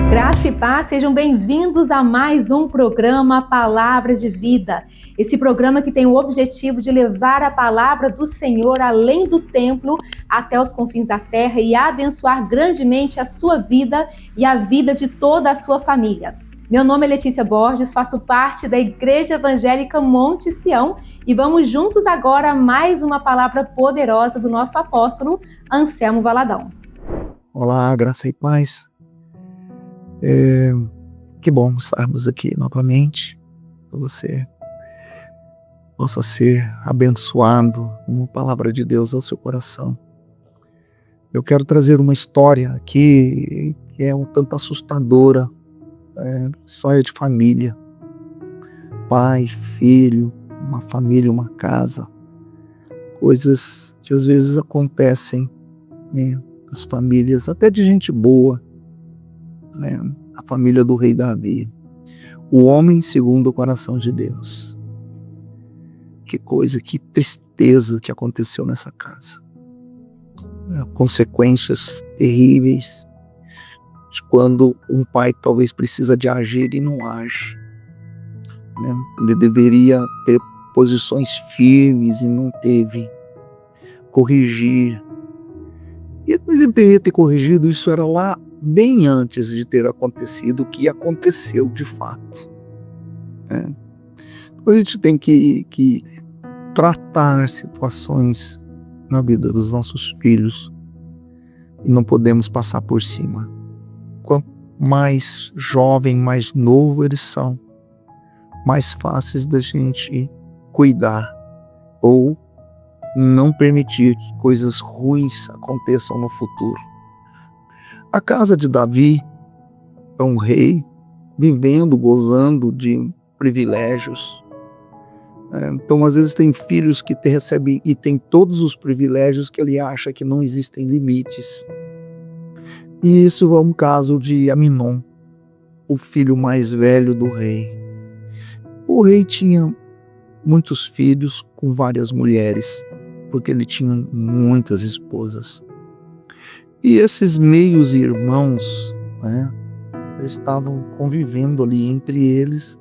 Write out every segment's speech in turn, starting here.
Graça e paz, sejam bem-vindos a mais um programa Palavras de Vida. Esse programa que tem o objetivo de levar a palavra do Senhor além do templo, até os confins da terra e abençoar grandemente a sua vida e a vida de toda a sua família. Meu nome é Letícia Borges, faço parte da Igreja Evangélica Monte Sião e vamos juntos agora a mais uma palavra poderosa do nosso apóstolo Anselmo Valadão. Olá, graça e paz. Que bom estarmos aqui novamente, que você possa ser abençoado com uma palavra de Deus ao seu coração. Eu quero trazer uma história aqui que é um tanto assustadora, história de família, pai, filho, uma família, uma casa, coisas que às vezes acontecem, nas famílias, até de gente boa, a família do rei Davi, o homem segundo o coração de Deus. Que coisa, que tristeza que aconteceu nessa casa. Consequências terríveis de quando um pai talvez precisa de agir e não age. Ele deveria ter posições firmes e não teve. Corrigir. E ele deveria ter corrigido, isso era lá bem antes de ter acontecido o que aconteceu de fato. A gente tem que tratar situações na vida dos nossos filhos e não podemos passar por cima. Quanto mais jovem, mais novo eles são, mais fáceis da gente cuidar ou não permitir que coisas ruins aconteçam no futuro. A casa de Davi é um rei vivendo, gozando de privilégios. Então, às vezes, tem filhos que recebem e tem todos os privilégios que ele acha que não existem limites. E isso é um caso de Aminon, o filho mais velho do rei. O rei tinha muitos filhos com várias mulheres, porque ele tinha muitas esposas. E esses meios irmãos, estavam convivendo ali entre eles,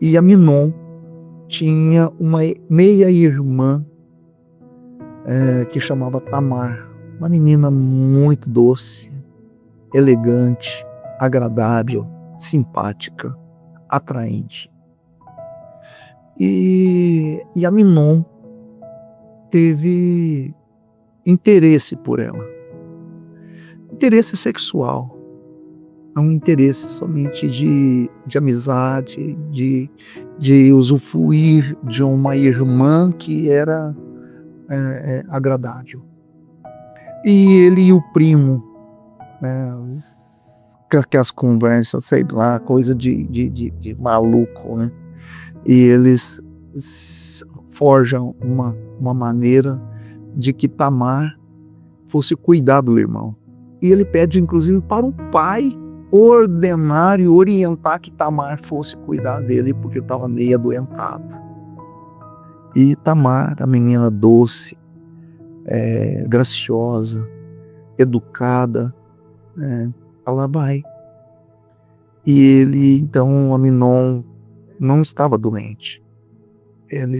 e Aminon tinha uma meia-irmã que chamava Tamar, uma menina muito doce, elegante, agradável, simpática, atraente. E Aminon teve interesse por ela. Interesse sexual, é um interesse somente de amizade, de usufruir de uma irmã que era agradável. E ele e o primo, que as conversas, sei lá, coisa de maluco, e eles forjam uma maneira de que Tamar fosse cuidar do irmão. E ele pede, inclusive, para o pai ordenar e orientar que Tamar fosse cuidar dele, porque estava meio adoentado. E Tamar, a menina doce, graciosa, educada, ela vai. E ele, então, Aminon não estava doente. Ele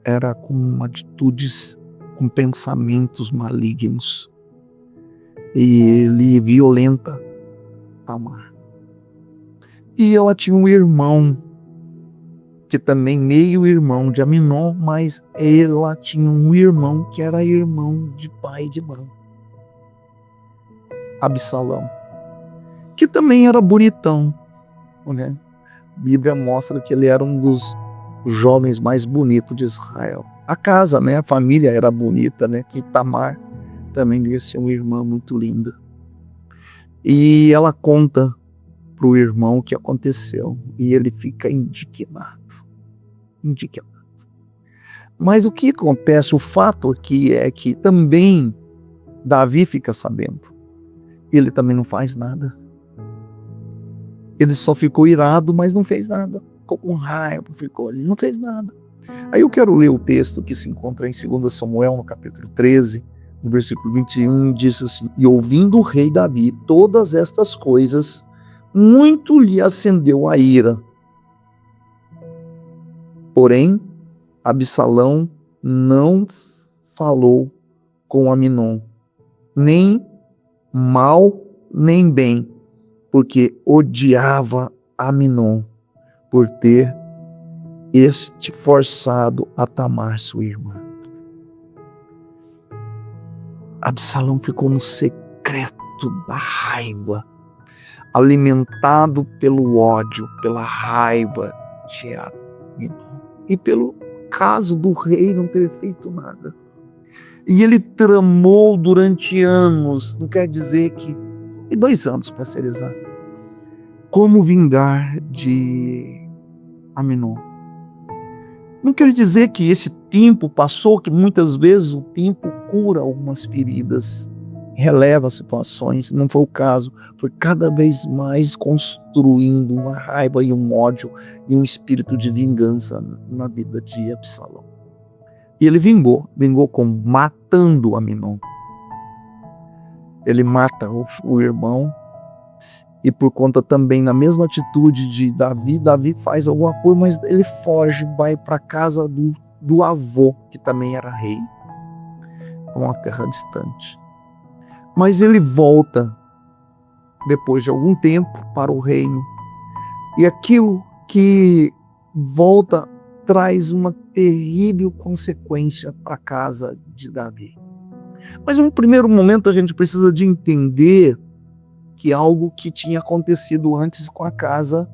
era com atitudes, com pensamentos malignos. E ele violenta Tamar. E ela tinha um irmão, que também meio irmão de Aminon, mas ela tinha um irmão que era irmão de pai e de mãe, Absalão, que também era bonitão. A Bíblia mostra que ele era um dos jovens mais bonitos de Israel. A casa, a família era bonita, que Tamar também devia ser uma irmã muito linda. E ela conta para o irmão o que aconteceu. E ele fica indignado. Mas o que acontece, o fato aqui é que também Davi fica sabendo. Ele também não faz nada. Ele só ficou irado, mas não fez nada. Ficou com raiva, ficou ali, não fez nada. Aí eu quero ler o texto que se encontra em 2 Samuel, no capítulo 13, no versículo 21, diz assim: e ouvindo o rei Davi todas estas coisas, muito lhe acendeu a ira. Porém, Absalão não falou com Aminon, nem mal nem bem, porque odiava Aminon por ter este forçado a Tamar, sua irmã. Absalão ficou no secreto da raiva, alimentado pelo ódio, pela raiva de Aminon e pelo caso do rei não ter feito nada. E ele tramou durante anos, não quer dizer que... E 2 anos, para ser exato. Como vingar de Aminon. Não quer dizer que esse tempo passou, que muitas vezes o tempo cura algumas feridas, releva situações, não foi o caso. Foi cada vez mais construindo uma raiva e um ódio e um espírito de vingança na vida de Absalão. E ele vingou como? Matando Aminon. Ele mata o irmão, e por conta também, na mesma atitude de Davi faz alguma coisa, mas ele foge, vai para a casa do avô, que também era rei, uma terra distante. Mas ele volta, depois de algum tempo, para o reino, e aquilo que volta traz uma terrível consequência para a casa de Davi. Mas em um primeiro momento a gente precisa de entender que algo que tinha acontecido antes com a casa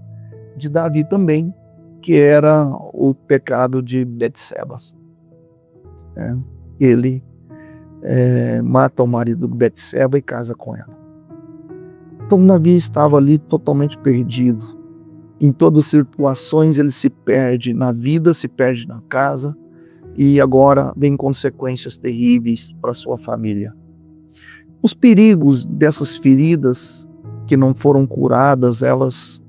de Davi também, que era o pecado de Betseba. Ele mata o marido de Betseba e casa com ela. Então Davi estava ali totalmente perdido. Em todas as situações ele se perde na vida, se perde na casa, e agora vem consequências terríveis para sua família. Os perigos dessas feridas que não foram curadas, elas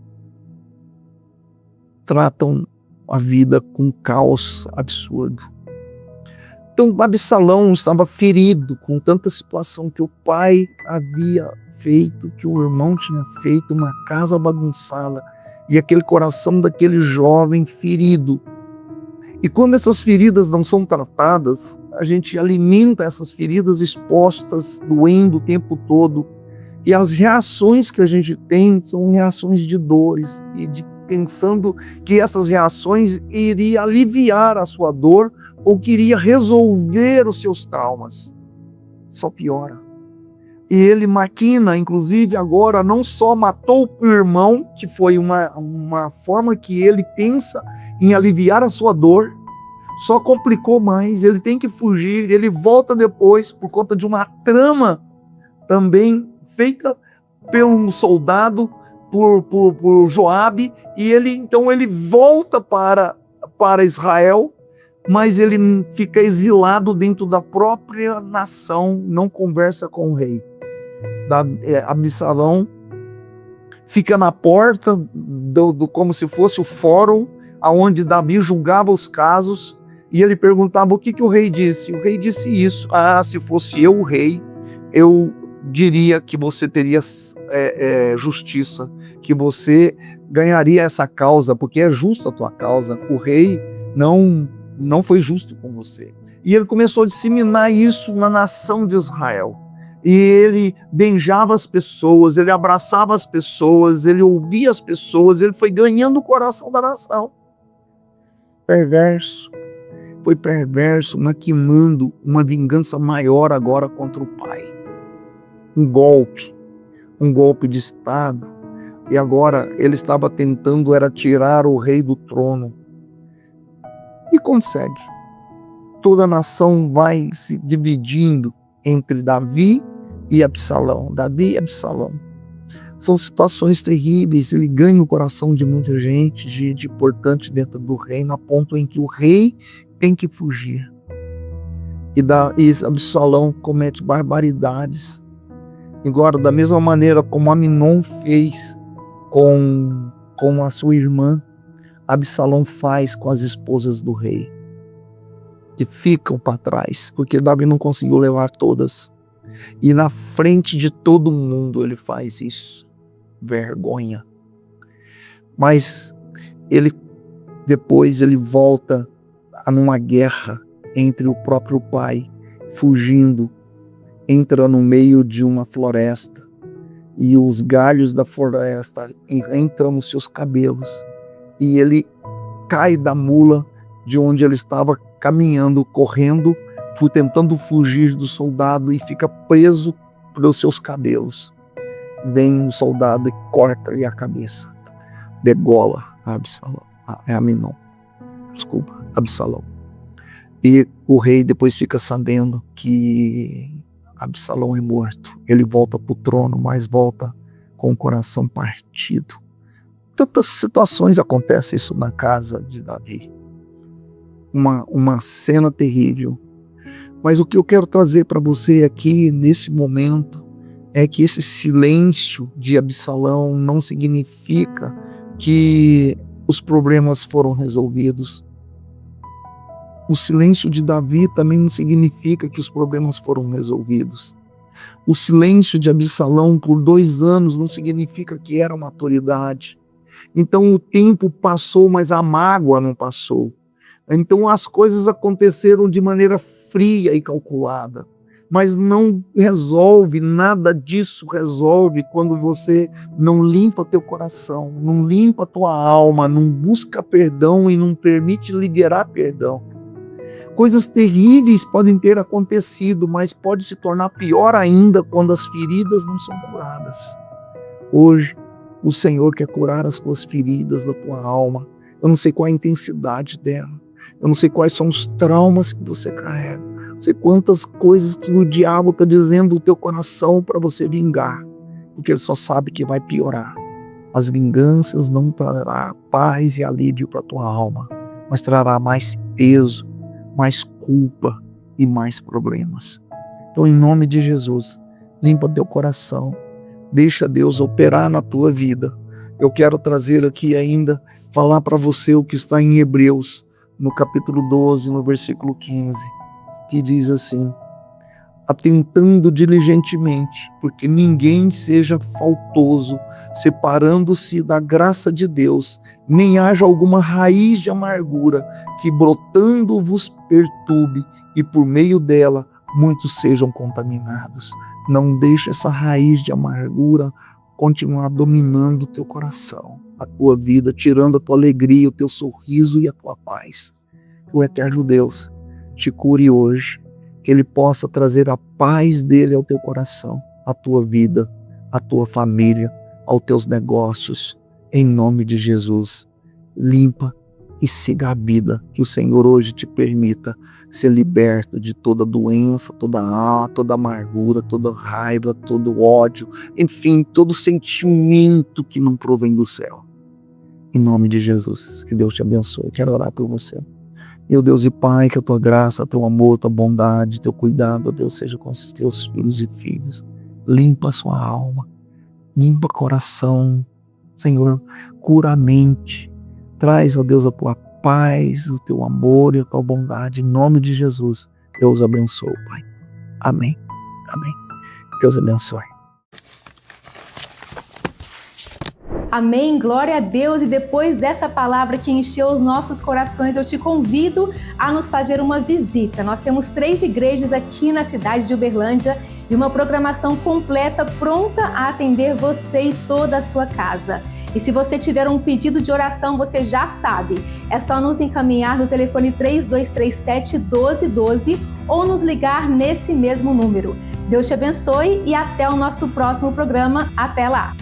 tratam a vida com caos absurdo. Então Absalão estava ferido com tanta situação que o pai havia feito, que o irmão tinha feito, uma casa bagunçada, e aquele coração daquele jovem ferido. E quando essas feridas não são tratadas, a gente alimenta essas feridas expostas, doendo o tempo todo. E as reações que a gente tem são reações de dores, e pensando que essas reações iriam aliviar a sua dor ou que iria resolver os seus traumas. Só piora. E ele maquina, inclusive agora, não só matou o irmão, que foi uma forma que ele pensa em aliviar a sua dor, só complicou mais, ele tem que fugir, ele volta depois por conta de uma trama também feita por um soldado, por Joabe, e então ele volta para Israel, mas ele fica exilado dentro da própria nação, não conversa com o rei. Absalão fica na porta como se fosse o fórum onde Davi julgava os casos, e ele perguntava o que o rei disse. O rei disse isso: se fosse eu o rei, eu diria que você teria justiça, que você ganharia essa causa, porque é justa a tua causa. O rei não foi justo com você. E ele começou a disseminar isso na nação de Israel. E ele beijava as pessoas, ele abraçava as pessoas, ele ouvia as pessoas, ele foi ganhando o coração da nação. Perverso. Foi perverso, maquinando uma vingança maior agora contra o pai. Um golpe de Estado. E agora ele estava tentando tirar o rei do trono. E consegue. Toda a nação vai se dividindo entre Davi e Absalão. Davi e Absalão. São situações terríveis. Ele ganha o coração de muita gente, gente importante dentro do reino, a ponto em que o rei tem que fugir. E Absalão comete barbaridades. Agora, da mesma maneira como Aminon fez com a sua irmã, Absalão faz com as esposas do rei, que ficam para trás, porque Davi não conseguiu levar todas. E na frente de todo mundo ele faz isso. vergonha. Mas depois ele volta a numa guerra entre o próprio pai, fugindo, entra no meio de uma floresta e os galhos da floresta entram nos seus cabelos e ele cai da mula de onde ele estava caminhando, correndo, tentando fugir do soldado e fica preso pelos seus cabelos. Vem um soldado e corta-lhe a cabeça, degola Absalão, Absalão. E o rei depois fica sabendo que Absalão é morto. Ele volta para o trono, mas volta com o coração partido. Tantas situações acontecem isso na casa de Davi. Uma cena terrível. Mas o que eu quero trazer para você aqui, nesse momento, é que esse silêncio de Absalão não significa que os problemas foram resolvidos. O silêncio de Davi também não significa que os problemas foram resolvidos. O silêncio de Absalão por 2 anos não significa que era maturidade. Então o tempo passou, mas a mágoa não passou. Então as coisas aconteceram de maneira fria e calculada. Mas não resolve, nada disso resolve quando você não limpa teu coração, não limpa tua alma, não busca perdão e não permite liberar perdão. Coisas terríveis podem ter acontecido, mas pode se tornar pior ainda quando as feridas não são curadas. Hoje, o Senhor quer curar as tuas feridas da tua alma. Eu não sei qual a intensidade dela. Eu não sei quais são os traumas que você carrega. Eu não sei quantas coisas que o diabo está dizendo no teu coração para você vingar. Porque ele só sabe que vai piorar. As vinganças não trará paz e alívio para a tua alma, mas trará mais peso, mais culpa e mais problemas. Então, em nome de Jesus, limpa teu coração. Deixa Deus operar na tua vida. Eu quero trazer aqui ainda, falar para você o que está em Hebreus, no capítulo 12, no versículo 15, que diz assim: atentando diligentemente, porque ninguém seja faltoso, separando-se da graça de Deus, nem haja alguma raiz de amargura que brotando vos perturbe, e por meio dela muitos sejam contaminados. Não deixe essa raiz de amargura continuar dominando o teu coração, a tua vida, tirando a tua alegria, o teu sorriso e a tua paz. O eterno Deus te cure hoje, que Ele possa trazer a paz dEle ao teu coração, à tua vida, à tua família, aos teus negócios, em nome de Jesus. Limpa e siga a vida, que o Senhor hoje te permita ser liberto de toda doença, toda amargura, toda raiva, todo ódio, enfim, todo sentimento que não provém do céu. Em nome de Jesus, que Deus te abençoe. Eu quero orar por você. Meu Deus e Pai, que a tua graça, teu amor, tua bondade, teu cuidado, ó Deus, seja com os teus filhos e filhas. Limpa a sua alma, limpa o coração, Senhor, cura a mente. Traz, ó Deus, a tua paz, o teu amor e a tua bondade. Em nome de Jesus, Deus abençoe, Pai. Amém. Amém. Deus abençoe. Amém, glória a Deus. E depois dessa palavra que encheu os nossos corações, eu te convido a nos fazer uma visita. Nós temos 3 igrejas aqui na cidade de Uberlândia e uma programação completa pronta a atender você e toda a sua casa. E se você tiver um pedido de oração, você já sabe, é só nos encaminhar no telefone 3237-1212 ou nos ligar nesse mesmo número. Deus te abençoe e até o nosso próximo programa. Até lá!